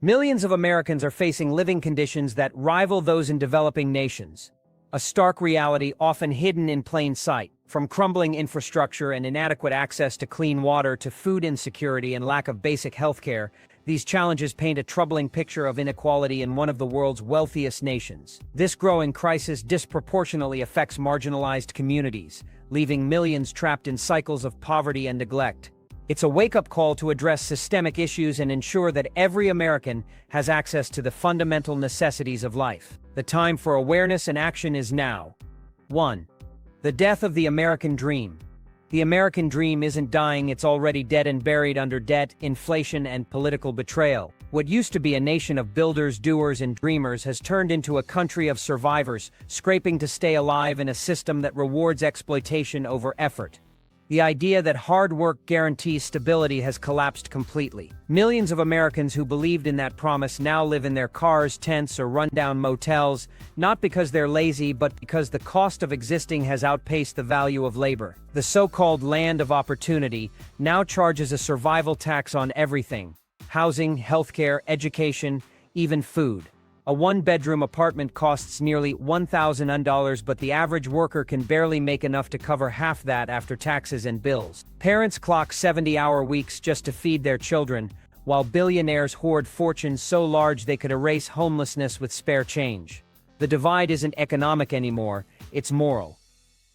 Millions of Americans are facing living conditions that rival those in developing nations. A stark reality often hidden in plain sight, from crumbling infrastructure and inadequate access to clean water to food insecurity and lack of basic health care. These challenges paint a troubling picture of inequality in one of the world's wealthiest nations. This growing crisis disproportionately affects marginalized communities, leaving millions trapped in cycles of poverty and neglect. It's a wake-up call to address systemic issues and ensure that every American has access to the fundamental necessities of life. The time for awareness and action is now. 1. The death of the American dream. The American dream isn't dying, it's already dead and buried under debt, inflation, and political betrayal. What used to be a nation of builders, doers, and dreamers has turned into a country of survivors, scraping to stay alive in a system that rewards exploitation over effort. The idea that hard work guarantees stability has collapsed completely. Millions of Americans who believed in that promise now live in their cars, tents, or rundown motels, not because they're lazy, but because the cost of existing has outpaced the value of labor. The so-called land of opportunity now charges a survival tax on everything: housing, healthcare, education, even food. A one-bedroom apartment costs nearly $1,000, but the average worker can barely make enough to cover half that after taxes and bills. Parents clock 70-hour weeks just to feed their children, while billionaires hoard fortunes so large they could erase homelessness with spare change. The divide isn't economic anymore, it's moral.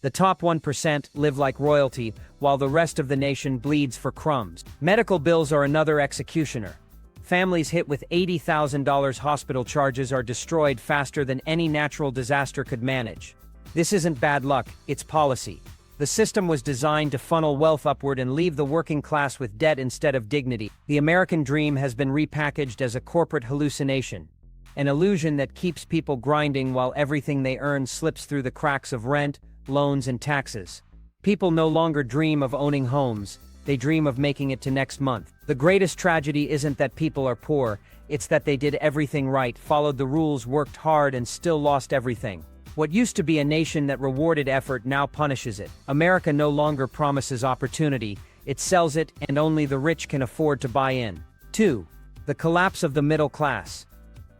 The top 1% live like royalty, while the rest of the nation bleeds for crumbs. Medical bills are another executioner. Families hit with $80,000 hospital charges are destroyed faster than any natural disaster could manage. This isn't bad luck, it's policy. The system was designed to funnel wealth upward and leave the working class with debt instead of dignity. The American dream has been repackaged as a corporate hallucination, an illusion that keeps people grinding while everything they earn slips through the cracks of rent, loans, and taxes. People no longer dream of owning homes. They dream of making it to next month. The greatest tragedy isn't that people are poor, it's that they did everything right, followed the rules, worked hard, and still lost everything. What used to be a nation that rewarded effort now punishes it. America no longer promises opportunity, it sells it, and only the rich can afford to buy in. 2. The collapse of the middle class.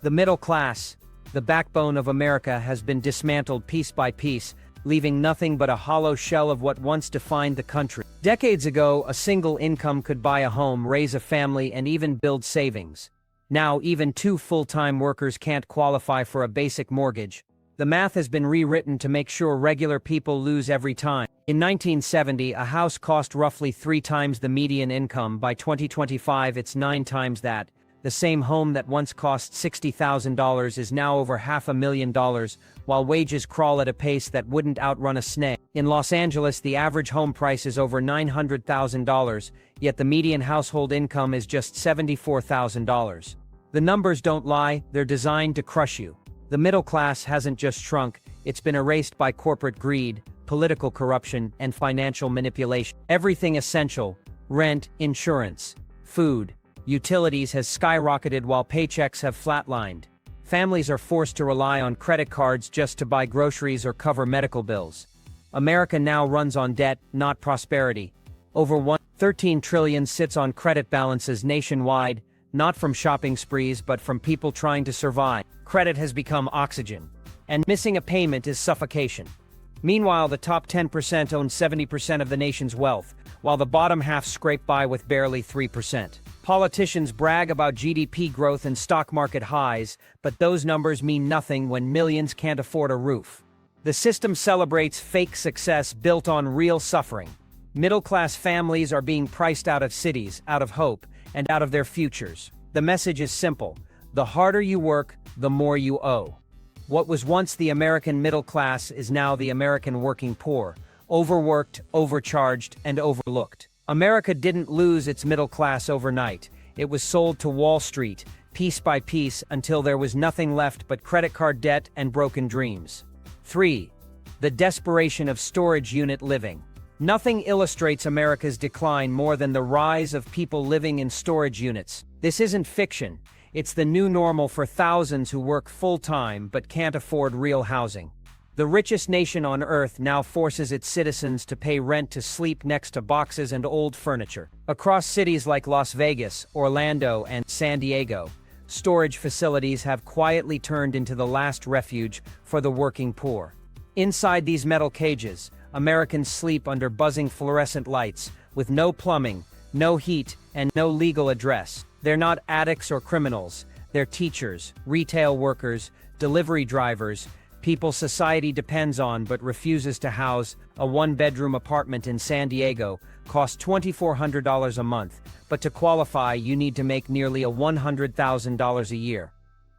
The middle class, the backbone of America, has been dismantled piece by piece, leaving nothing but a hollow shell of what once defined the country. Decades ago, a single income could buy a home, raise a family, and even build savings. Now, even two full-time workers can't qualify for a basic mortgage. The math has been rewritten to make sure regular people lose every time. In 1970, a house cost roughly 3 times the median income. By 2025, it's 9 times that. The same home that once cost $60,000 is now over $500,000, while wages crawl at a pace that wouldn't outrun a snail. In Los Angeles, the average home price is over $900,000, yet the median household income is just $74,000. The numbers don't lie, they're designed to crush you. The middle class hasn't just shrunk, it's been erased by corporate greed, political corruption, and financial manipulation. Everything essential, rent, insurance, food, utilities, has skyrocketed while paychecks have flatlined. Families are forced to rely on credit cards just to buy groceries or cover medical bills. America now runs on debt, not prosperity. Over $13 trillion sits on credit balances nationwide, not from shopping sprees but from people trying to survive. Credit has become oxygen, and missing a payment is suffocation. Meanwhile, the top 10% own 70% of the nation's wealth, while the bottom half scrape by with barely 3%. Politicians brag about GDP growth and stock market highs, but those numbers mean nothing when millions can't afford a roof. The system celebrates fake success built on real suffering. Middle-class families are being priced out of cities, out of hope, and out of their futures. The message is simple: the harder you work, the more you owe. What was once the American middle class is now the American working poor, overworked, overcharged, and overlooked. America didn't lose its middle class overnight. It was sold to Wall Street, piece by piece, until there was nothing left but credit card debt and broken dreams. 3. The desperation of storage unit living. Nothing illustrates America's decline more than the rise of people living in storage units. This isn't fiction. It's the new normal for thousands who work full-time but can't afford real housing. The richest nation on earth now forces its citizens to pay rent to sleep next to boxes and old furniture. Across cities like Las Vegas, Orlando, and San Diego, storage facilities have quietly turned into the last refuge for the working poor. Inside these metal cages, Americans sleep under buzzing fluorescent lights, with no plumbing, no heat, and no legal address. They're not addicts or criminals. They're teachers, retail workers, delivery drivers, people society depends on but refuses to house. A one-bedroom apartment in San Diego costs $2,400 a month, but to qualify you need to make nearly $100,000 a year.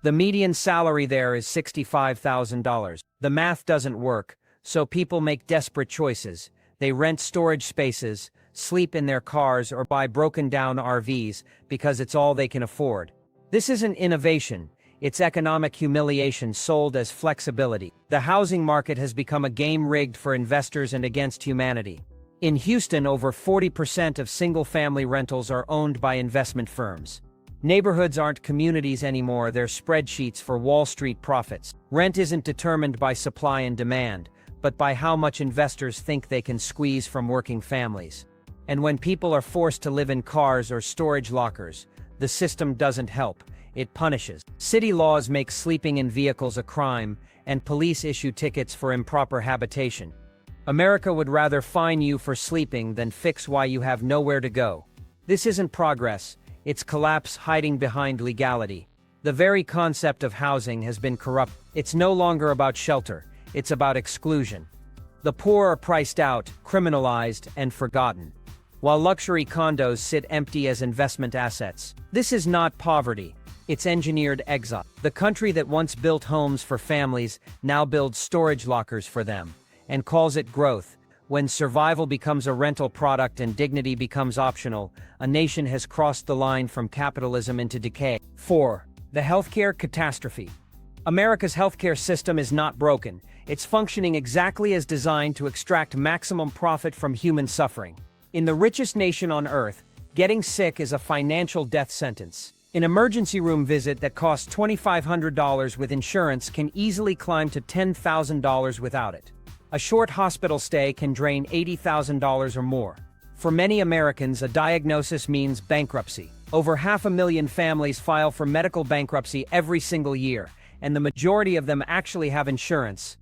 The median salary there is $65,000. The math doesn't work, so people make desperate choices. They rent storage spaces, sleep in their cars, or buy broken-down RVs because it's all they can afford. This isn't innovation. It's economic humiliation sold as flexibility. The housing market has become a game rigged for investors and against humanity. In Houston, over 40% of single-family rentals are owned by investment firms. Neighborhoods aren't communities anymore, they're spreadsheets for Wall Street profits. Rent isn't determined by supply and demand, but by how much investors think they can squeeze from working families. And when people are forced to live in cars or storage lockers, the system doesn't help, it punishes. City laws make sleeping in vehicles a crime, and police issue tickets for improper habitation. America would rather fine you for sleeping than fix why you have nowhere to go. This isn't progress. It's collapse hiding behind legality. The very concept of housing has been corrupt. It's no longer about shelter, it's about exclusion. The poor are priced out, criminalized, and forgotten, while luxury condos sit empty as investment assets. This is not poverty, it's engineered exile. The country that once built homes for families now builds storage lockers for them, and calls it growth. When survival becomes a rental product and dignity becomes optional, a nation has crossed the line from capitalism into decay. 4. The healthcare catastrophe. America's healthcare system is not broken. It's functioning exactly as designed to extract maximum profit from human suffering. In the richest nation on earth, getting sick is a financial death sentence. An emergency room visit that costs $2,500 with insurance can easily climb to $10,000 without it. A short hospital stay can drain $80,000 or more. For many Americans, a diagnosis means bankruptcy. Over 500,000 families file for medical bankruptcy every single year, and the majority of them actually have insurance.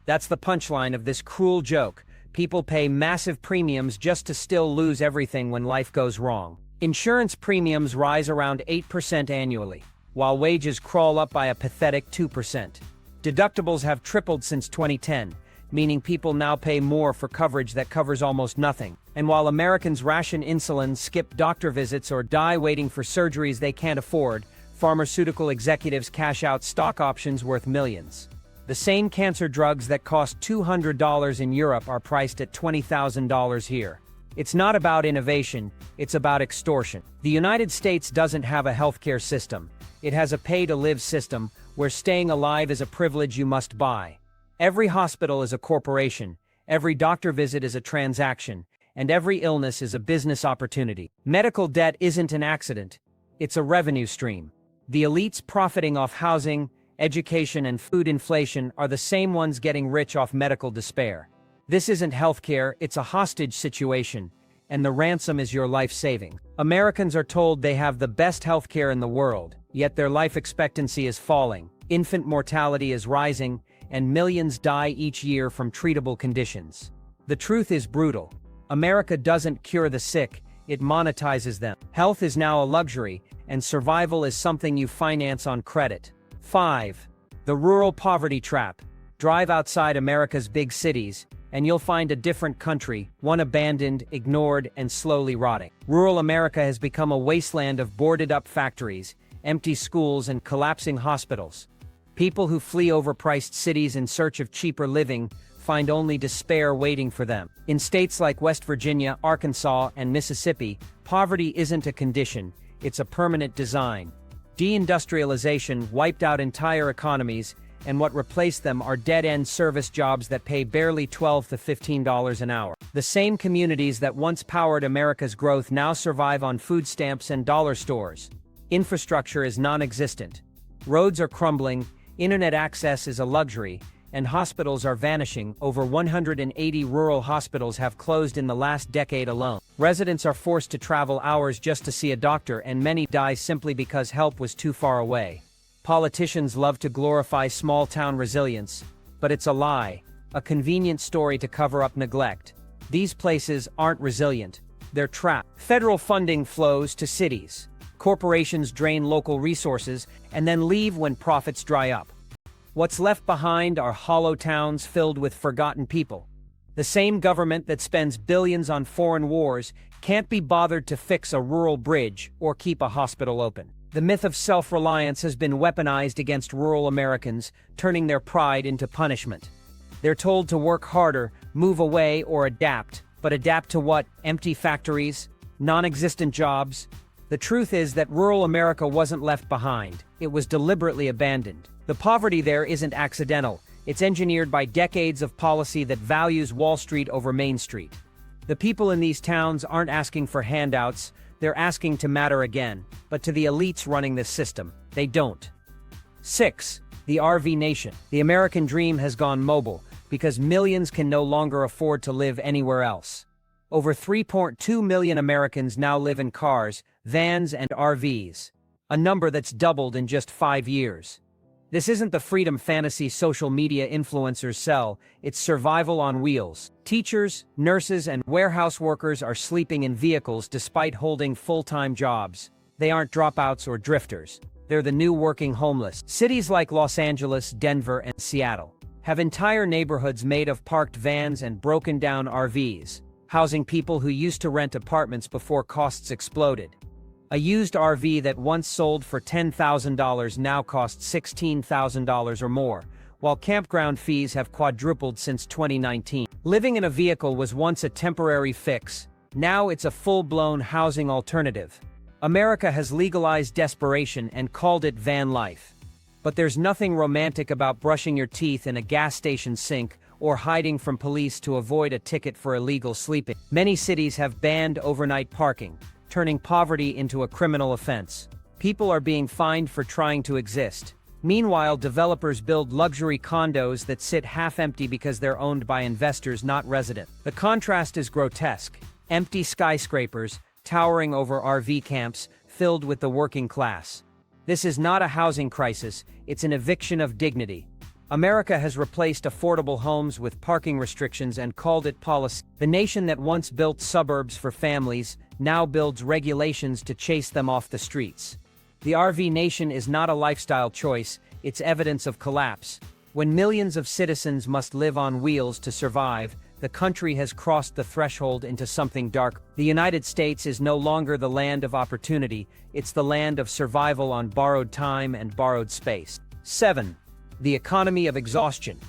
That's the punchline of this cruel joke. People pay massive premiums just to still lose everything when life goes wrong. Insurance premiums rise around 8% annually, while wages crawl up by a pathetic 2%. Deductibles have tripled since 2010. Meaning people now pay more for coverage that covers almost nothing. And while Americans ration insulin, skip doctor visits, or die waiting for surgeries they can't afford, pharmaceutical executives cash out stock options worth millions. The same cancer drugs that cost $200 in Europe are priced at $20,000 here. It's not about innovation, it's about extortion. The United States doesn't have a healthcare system. It has a pay-to-live system, where staying alive is a privilege you must buy. Every hospital is a corporation, every doctor visit is a transaction, and every illness is a business opportunity. Medical debt isn't an accident, it's a revenue stream. The elites profiting off housing, education, and food inflation are the same ones getting rich off medical despair. This isn't healthcare, it's a hostage situation, and the ransom is your life saving. Americans are told they have the best healthcare in the world, yet their life expectancy is falling, infant mortality is rising, and millions die each year from treatable conditions. The truth is brutal. America doesn't cure the sick, it monetizes them. Health is now a luxury, and survival is something you finance on credit. 5. The rural poverty trap. Drive outside America's big cities, and you'll find a different country, one abandoned, ignored, and slowly rotting. Rural America has become a wasteland of boarded-up factories, empty schools, and collapsing hospitals. People who flee overpriced cities in search of cheaper living find only despair waiting for them. In states like West Virginia, Arkansas, and Mississippi, poverty isn't a condition, it's a permanent design. Deindustrialization wiped out entire economies, and what replaced them are dead-end service jobs that pay barely $12 to $15 an hour. The same communities that once powered America's growth now survive on food stamps and dollar stores. Infrastructure is non-existent. Roads are crumbling, internet access is a luxury, and hospitals are vanishing. Over 180 rural hospitals have closed in the last decade alone. Residents are forced to travel hours just to see a doctor, and many die simply because help was too far away. Politicians love to glorify small-town resilience, but it's a lie, a convenient story to cover up neglect. These places aren't resilient, they're trapped. Federal funding flows to cities. Corporations drain local resources and then leave when profits dry up. What's left behind are hollow towns filled with forgotten people. The same government that spends billions on foreign wars can't be bothered to fix a rural bridge or keep a hospital open. The myth of self-reliance has been weaponized against rural Americans, turning their pride into punishment. They're told to work harder, move away, or adapt. But adapt to what? Empty factories? Non-existent jobs? The truth is that rural America wasn't left behind. It was deliberately abandoned. The poverty there isn't accidental. It's engineered by decades of policy that values Wall Street over Main Street. The people in these towns aren't asking for handouts, they're asking to matter again. But to the elites running this system, they don't. 6. The RV Nation. The American dream has gone mobile, because millions can no longer afford to live anywhere else. Over 3.2 million Americans now live in cars, vans, and RVs, a number that's doubled in just 5 years. This isn't the freedom fantasy social media influencers sell, it's survival on wheels. Teachers, nurses, and warehouse workers are sleeping in vehicles despite holding full-time jobs. They aren't dropouts or drifters. They're the new working homeless. Cities like Los Angeles, Denver, and Seattle have entire neighborhoods made of parked vans and broken-down RVs, housing people who used to rent apartments before costs exploded. A used RV that once sold for $10,000 now costs $16,000 or more, while campground fees have quadrupled since 2019. Living in a vehicle was once a temporary fix. Now it's a full-blown housing alternative. America has legalized desperation and called it van life. But there's nothing romantic about brushing your teeth in a gas station sink or hiding from police to avoid a ticket for illegal sleeping. Many cities have banned overnight parking, turning poverty into a criminal offense. People are being fined for trying to exist. Meanwhile, developers build luxury condos that sit half-empty because they're owned by investors, not residents. The contrast is grotesque. Empty skyscrapers, towering over RV camps, filled with the working class. This is not a housing crisis, it's an eviction of dignity. America has replaced affordable homes with parking restrictions and called it policy. The nation that once built suburbs for families now builds regulations to chase them off the streets. The RV Nation is not a lifestyle choice, it's evidence of collapse. When millions of citizens must live on wheels to survive, the country has crossed the threshold into something dark. The United States is no longer the land of opportunity, it's the land of survival on borrowed time and borrowed space. 7. The economy of exhaustion.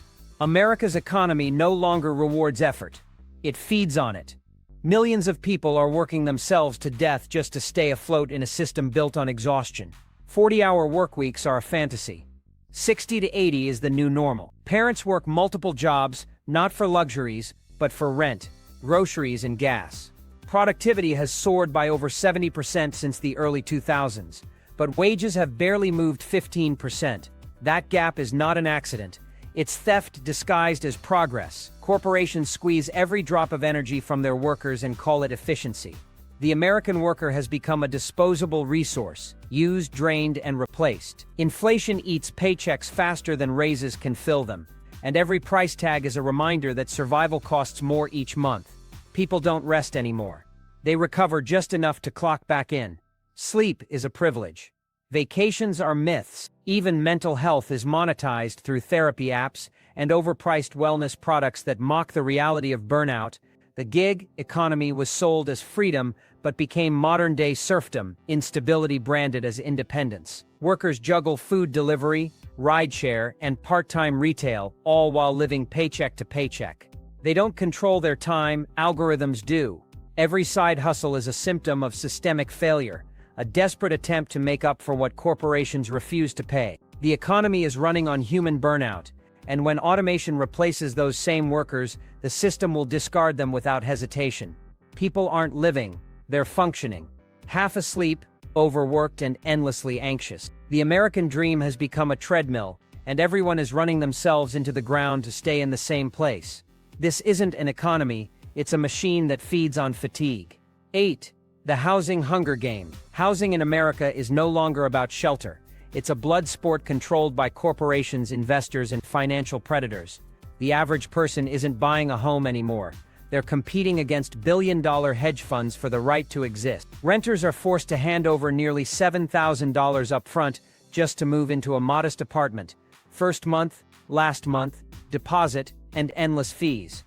America's economy no longer rewards effort. It feeds on it. Millions of people are working themselves to death just to stay afloat in a system built on exhaustion. 40-hour work weeks are a fantasy. 60 to 80 is the new normal. Parents work multiple jobs, not for luxuries, but for rent, groceries, and gas. Productivity has soared by over 70% since the early 2000s, but wages have barely moved 15%. That gap is not an accident. It's theft disguised as progress. Corporations squeeze every drop of energy from their workers and call it efficiency. The American worker has become a disposable resource, used, drained, and replaced. Inflation eats paychecks faster than raises can fill them, and every price tag is a reminder that survival costs more each month. People don't rest anymore. They recover just enough to clock back in. Sleep is a privilege. Vacations are myths. Even mental health is monetized through therapy apps and overpriced wellness products that mock the reality of burnout. The gig economy was sold as freedom but became modern-day serfdom, instability branded as independence. Workers juggle food delivery, rideshare, and part-time retail, all while living paycheck to paycheck. They don't control their time, algorithms do. Every side hustle is a symptom of systemic failure, a desperate attempt to make up for what corporations refuse to pay. The economy is running on human burnout, and when automation replaces those same workers, the system will discard them without hesitation. People aren't living, they're functioning. Half asleep, overworked, and endlessly anxious. The American dream has become a treadmill, and everyone is running themselves into the ground to stay in the same place. This isn't an economy, it's a machine that feeds on fatigue. 8. The housing hunger game. Housing in America is no longer about shelter. It's a blood sport controlled by corporations, investors, and financial predators. The average person isn't buying a home anymore. They're competing against billion-dollar hedge funds for the right to exist. Renters are forced to hand over nearly $7,000 up front just to move into a modest apartment. First month, last month, deposit, and endless fees.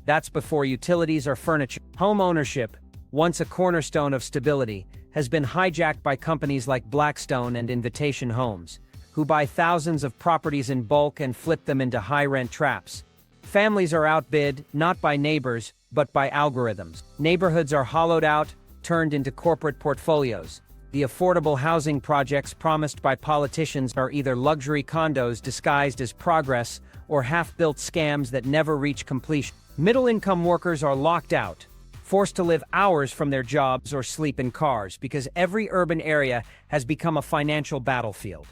That's before utilities or furniture. Home ownership, once a cornerstone of stability, has been hijacked by companies like Blackstone and Invitation Homes, who buy thousands of properties in bulk and flip them into high-rent traps. Families are outbid, not by neighbors, but by algorithms. Neighborhoods are hollowed out, turned into corporate portfolios. The affordable housing projects promised by politicians are either luxury condos disguised as progress or half-built scams that never reach completion. Middle-income workers are locked out, forced to live hours from their jobs or sleep in cars because every urban area has become a financial battlefield.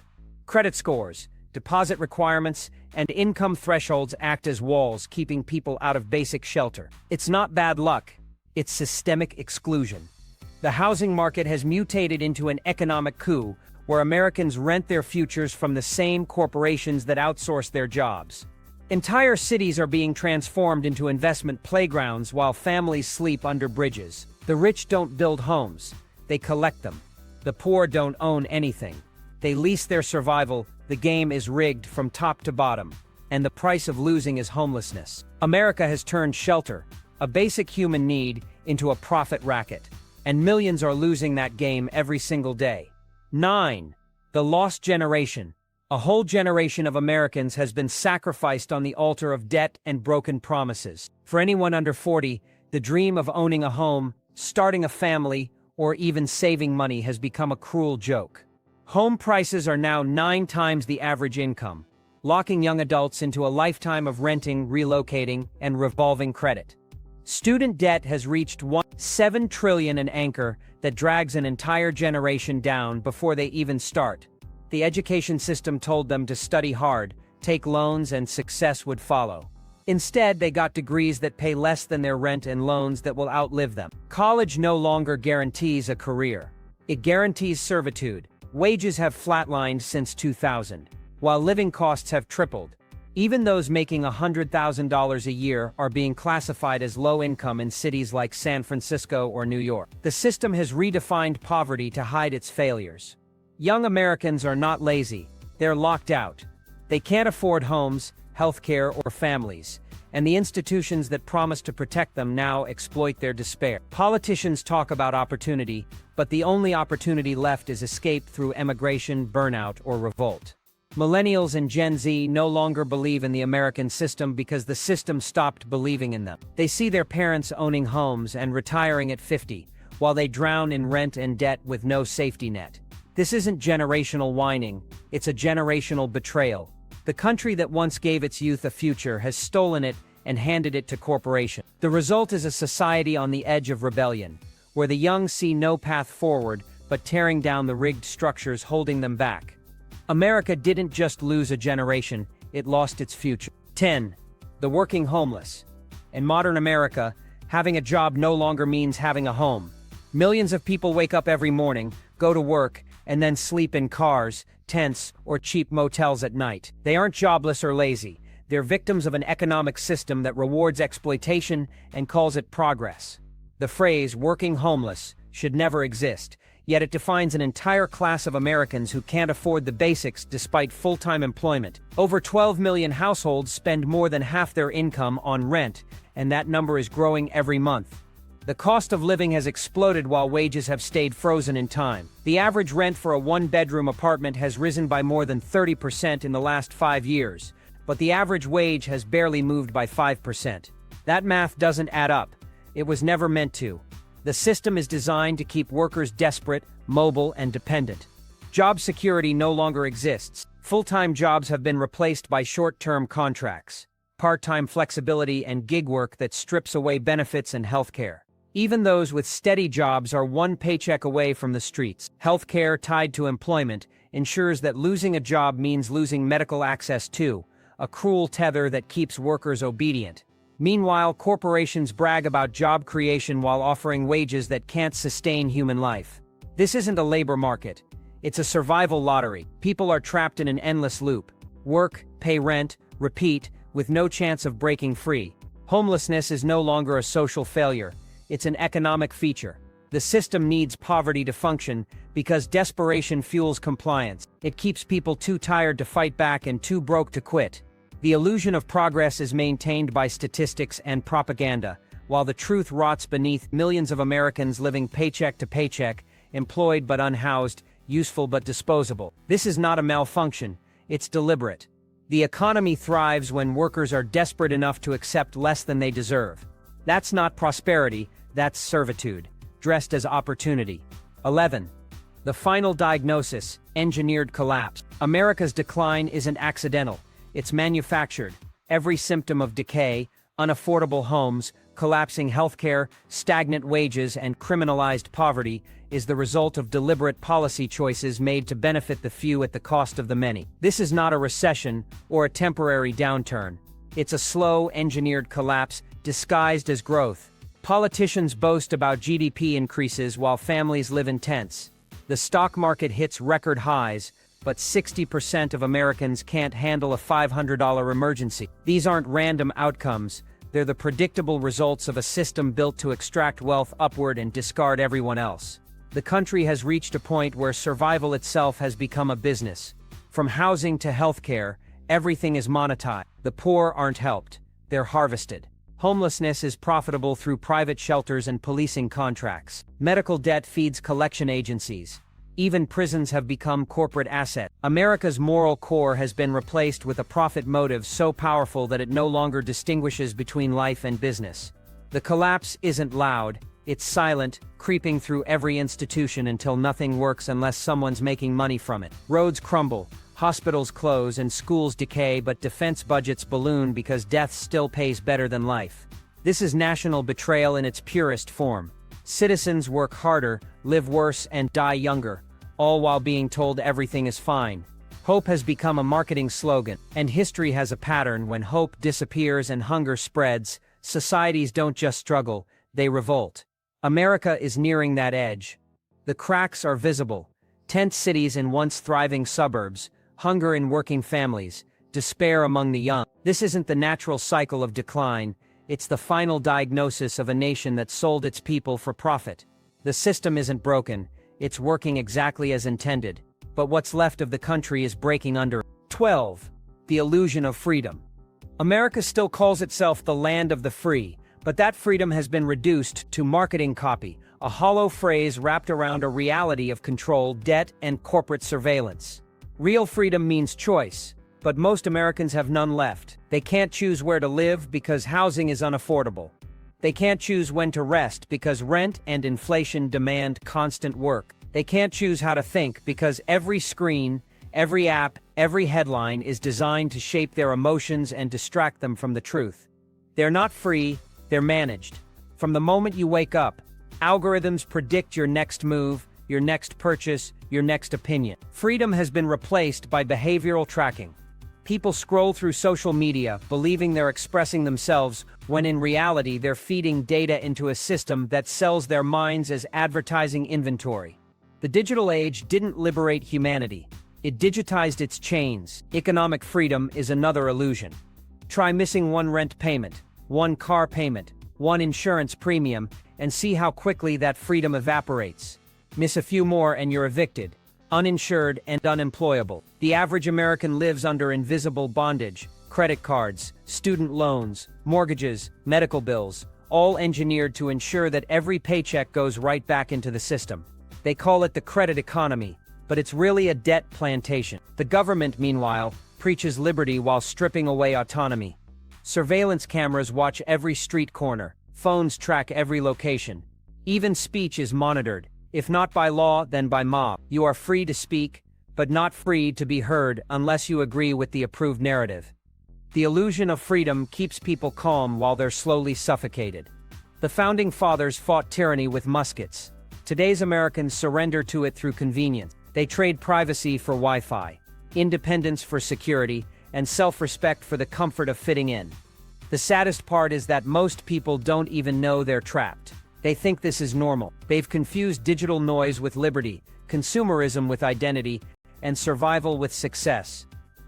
Credit scores, deposit requirements, and income thresholds act as walls keeping people out of basic shelter. It's not bad luck, it's systemic exclusion. The housing market has mutated into an economic coup where Americans rent their futures from the same corporations that outsource their jobs. Entire cities are being transformed into investment playgrounds while families sleep under bridges. The rich don't build homes, they collect them. The poor don't own anything. They lease their survival. The game is rigged from top to bottom, and the price of losing is homelessness. America has turned shelter, a basic human need, into a profit racket, and millions are losing that game every single day. 9. The lost generation. A whole generation of Americans has been sacrificed on the altar of debt and broken promises. For anyone under 40, the dream of owning a home, starting a family, or even saving money has become a cruel joke. Home prices are now 9 times the average income, locking young adults into a lifetime of renting, relocating, and revolving credit. Student debt has reached $7 trillion, an anchor that drags an entire generation down before they even start. The education system told them to study hard, take loans, and success would follow. Instead, they got degrees that pay less than their rent and loans that will outlive them. College no longer guarantees a career. It guarantees servitude. Wages have flatlined since 2000, while living costs have tripled. Even those making $100,000 a year are being classified as low income in cities like San Francisco or New York. The system has redefined poverty to hide its failures. Young Americans are not lazy, they're locked out. They can't afford homes, healthcare, or families, and the institutions that promise to protect them now exploit their despair. Politicians talk about opportunity, but the only opportunity left is escape through emigration, burnout, or revolt. Millennials and Gen Z no longer believe in the American system because the system stopped believing in them. They see their parents owning homes and retiring at 50, while they drown in rent and debt with no safety net. This isn't generational whining, it's a generational betrayal. The country that once gave its youth a future has stolen it and handed it to corporations. The result is a society on the edge of rebellion, where the young see no path forward but tearing down the rigged structures holding them back. America didn't just lose a generation, it lost its future. 10. The working homeless. In modern America, having a job no longer means having a home. Millions of people wake up every morning, go to work, and then sleep in cars, tents, or cheap motels at night. They aren't jobless or lazy. They're victims of an economic system that rewards exploitation and calls it progress. The phrase "working homeless" should never exist, yet it defines an entire class of Americans who can't afford the basics despite full-time employment. Over 12 million households spend more than half their income on rent, and that number is growing every month. The cost of living has exploded while wages have stayed frozen in time. The average rent for a one-bedroom apartment has risen by more than 30% in the last 5 years, but the average wage has barely moved by 5%. That math doesn't add up. It was never meant to. The system is designed to keep workers desperate, mobile, and dependent. Job security no longer exists. Full-time jobs have been replaced by short-term contracts, part-time flexibility, and gig work that strips away benefits and healthcare. Even those with steady jobs are one paycheck away from the streets. Healthcare tied to employment ensures that losing a job means losing medical access too, a cruel tether that keeps workers obedient. Meanwhile, corporations brag about job creation while offering wages that can't sustain human life. This isn't a labor market. It's a survival lottery. People are trapped in an endless loop. Work, pay rent, repeat, with no chance of breaking free. Homelessness is no longer a social failure. It's an economic feature. The system needs poverty to function because desperation fuels compliance. It keeps people too tired to fight back and too broke to quit. The illusion of progress is maintained by statistics and propaganda, while the truth rots beneath millions of Americans living paycheck to paycheck, employed but unhoused, useful but disposable. This is not a malfunction, it's deliberate. The economy thrives when workers are desperate enough to accept less than they deserve. That's not prosperity, that's servitude, dressed as opportunity. 11. The final diagnosis, engineered collapse. America's decline isn't accidental. It's manufactured. Every symptom of decay, unaffordable homes, collapsing healthcare, stagnant wages, and criminalized poverty is the result of deliberate policy choices made to benefit the few at the cost of the many. This is not a recession or a temporary downturn. It's a slow, engineered collapse disguised as growth. Politicians boast about GDP increases while families live in tents. The stock market hits record highs, but 60% of Americans can't handle a $500 emergency. These aren't random outcomes, they're the predictable results of a system built to extract wealth upward and discard everyone else. The country has reached a point where survival itself has become a business. From housing to healthcare, everything is monetized. The poor aren't helped, they're harvested. Homelessness is profitable through private shelters and policing contracts. Medical debt feeds collection agencies. Even prisons have become corporate assets. America's moral core has been replaced with a profit motive so powerful that it no longer distinguishes between life and business. The collapse isn't loud, it's silent, creeping through every institution until nothing works unless someone's making money from it. Roads crumble, hospitals close, and schools decay, but defense budgets balloon because death still pays better than life. This is national betrayal in its purest form. Citizens work harder, live worse, and die younger, all while being told everything is fine. Hope has become a marketing slogan, and history has a pattern. When hope disappears and hunger spreads, societies don't just struggle, they revolt. America is nearing that edge. The cracks are visible. Tent cities in once thriving suburbs, hunger in working families, despair among the young. This isn't the natural cycle of decline, it's the final diagnosis of a nation that sold its people for profit. The system isn't broken, it's working exactly as intended, but what's left of the country is breaking under. 12. The illusion of freedom. America still calls itself the land of the free, but that freedom has been reduced to marketing copy, a hollow phrase wrapped around a reality of control, debt, and corporate surveillance. Real freedom means choice, but most Americans have none left. They can't choose where to live because housing is unaffordable. They can't choose when to rest because rent and inflation demand constant work. They can't choose how to think because every screen, every app, every headline is designed to shape their emotions and distract them from the truth. They're not free, they're managed. From the moment you wake up, algorithms predict your next move, your next purchase, your next opinion. Freedom has been replaced by behavioral tracking. People scroll through social media, believing they're expressing themselves, when in reality they're feeding data into a system that sells their minds as advertising inventory. The digital age didn't liberate humanity. It digitized its chains. Economic freedom is another illusion. Try missing one rent payment, one car payment, one insurance premium, and see how quickly that freedom evaporates. Miss a few more and you're evicted, uninsured and unemployable. The average American lives under invisible bondage, credit cards, student loans, mortgages, medical bills, all engineered to ensure that every paycheck goes right back into the system. They call it the credit economy, but it's really a debt plantation. The government, meanwhile, preaches liberty while stripping away autonomy. Surveillance cameras watch every street corner, phones track every location. Even speech is monitored. If not by law, then by mob. You are free to speak, but not free to be heard unless you agree with the approved narrative. The illusion of freedom keeps people calm while they're slowly suffocated. The founding fathers fought tyranny with muskets. Today's Americans surrender to it through convenience. They trade privacy for Wi-Fi, independence for security, and self-respect for the comfort of fitting in. The saddest part is that most people don't even know they're trapped. They think this is normal. They've confused digital noise with liberty, consumerism with identity, and survival with success.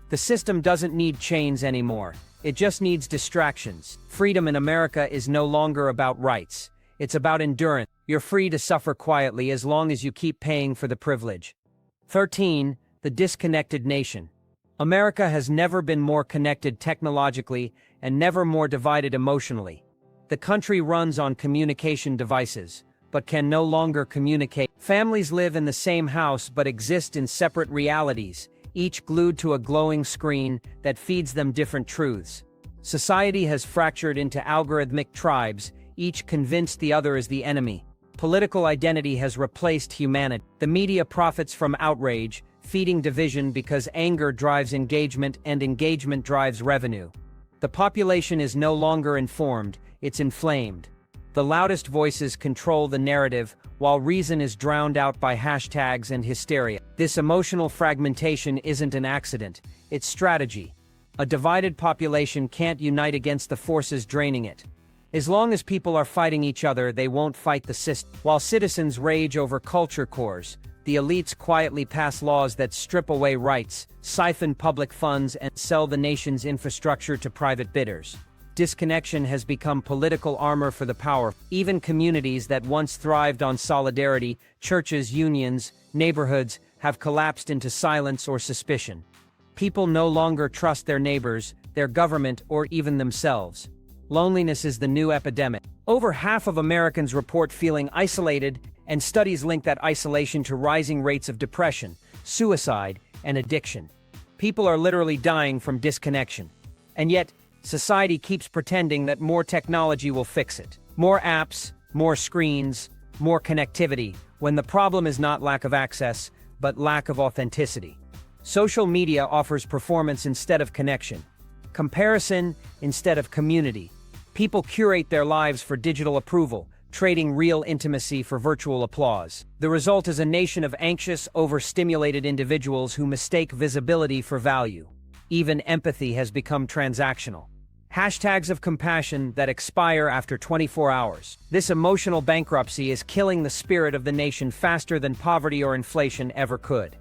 The system doesn't need chains anymore. It just needs distractions. Freedom in America is no longer about rights. It's about endurance. You're free to suffer quietly as long as you keep paying for the privilege. 13. The disconnected nation. America has never been more connected technologically and never more divided emotionally. The country runs on communication devices, but can no longer communicate. Families live in the same house but exist in separate realities, each glued to a glowing screen that feeds them different truths. Society has fractured into algorithmic tribes, each convinced the other is the enemy. Political identity has replaced humanity. The media profits from outrage, feeding division because anger drives engagement and engagement drives revenue. The population is no longer informed, it's inflamed. The loudest voices control the narrative, while reason is drowned out by hashtags and hysteria. This emotional fragmentation isn't an accident, it's strategy. A divided population can't unite against the forces draining it. As long as people are fighting each other, they won't fight the system. While citizens rage over culture wars, the elites quietly pass laws that strip away rights, siphon public funds, and sell the nation's infrastructure to private bidders. Disconnection has become political armor for the powerful. Even communities that once thrived on solidarity, churches, unions, neighborhoods, have collapsed into silence or suspicion. People no longer trust their neighbors, their government, or even themselves. Loneliness is the new epidemic. Over half of Americans report feeling isolated, and studies link that isolation to rising rates of depression, suicide, and addiction. People are literally dying from disconnection. And yet, society keeps pretending that more technology will fix it. More apps, more screens, more connectivity, when the problem is not lack of access, but lack of authenticity. Social media offers performance instead of connection, comparison instead of community. People curate their lives for digital approval, trading real intimacy for virtual applause. The result is a nation of anxious, overstimulated individuals who mistake visibility for value. Even empathy has become transactional. Hashtags of compassion that expire after 24 hours. This emotional bankruptcy is killing the spirit of the nation faster than poverty or inflation ever could.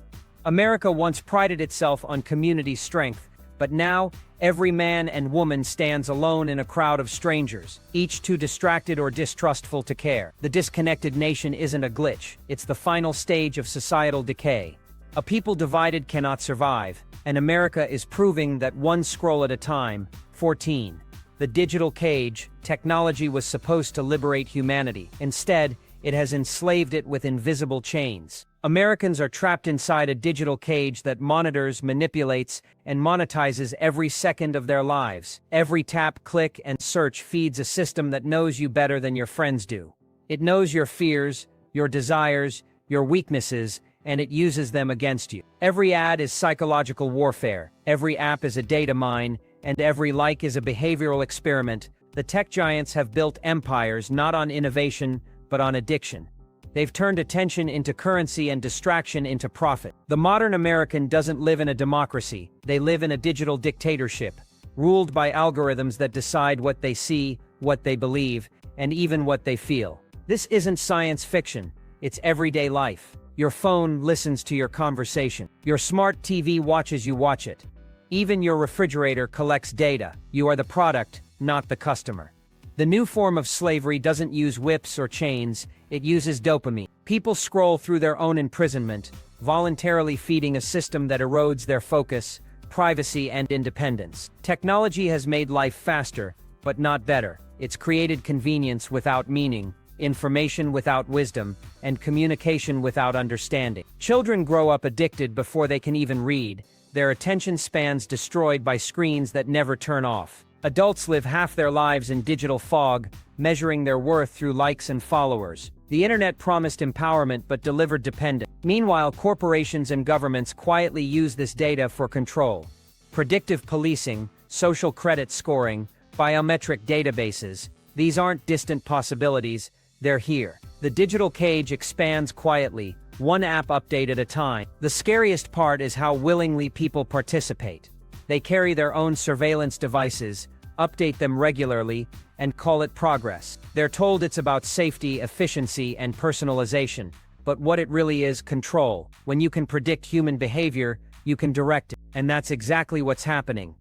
America once prided itself on community strength, but now, every man and woman stands alone in a crowd of strangers, each too distracted or distrustful to care. The disconnected nation isn't a glitch, it's the final stage of societal decay. A people divided cannot survive, and America is proving that one scroll at a time. 14. The digital cage. Technology was supposed to liberate humanity. Instead, it has enslaved it with invisible chains. Americans are trapped inside a digital cage that monitors, manipulates, and monetizes every second of their lives. Every tap, click, and search feeds a system that knows you better than your friends do. It knows your fears, your desires, your weaknesses, and it uses them against you. Every ad is psychological warfare, every app is a data mine, and every like is a behavioral experiment. The tech giants have built empires not on innovation, but on addiction. They've turned attention into currency and distraction into profit. The modern American doesn't live in a democracy, they live in a digital dictatorship, ruled by algorithms that decide what they see, what they believe, and even what they feel. This isn't science fiction, it's everyday life. Your phone listens to your conversation. Your smart TV watches you watch it. Even your refrigerator collects data. You are the product, not the customer. The new form of slavery doesn't use whips or chains, it uses dopamine. People scroll through their own imprisonment, voluntarily feeding a system that erodes their focus, privacy, and independence. Technology has made life faster, but not better. It's created convenience without meaning, information without wisdom, and communication without understanding. Children grow up addicted before they can even read, their attention spans destroyed by screens that never turn off. Adults live half their lives in digital fog, measuring their worth through likes and followers. The internet promised empowerment but delivered dependence. Meanwhile, corporations and governments quietly use this data for control. Predictive policing, social credit scoring, biometric databases, these aren't distant possibilities, they're here. The digital cage expands quietly, one app update at a time. The scariest part is how willingly people participate. They carry their own surveillance devices, update them regularly, and call it progress. They're told it's about safety, efficiency, and personalization, but what it really is, control. When you can predict human behavior, you can direct it. And that's exactly what's happening.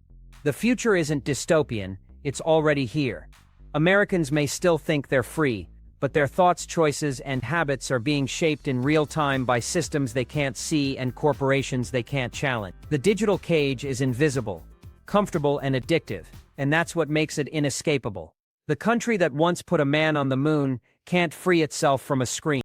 The future isn't dystopian, it's already here. Americans may still think they're free, but their thoughts, choices, and habits are being shaped in real time by systems they can't see and corporations they can't challenge. The digital cage is invisible, comfortable, and addictive, and that's what makes it inescapable. The country that once put a man on the moon can't free itself from a screen.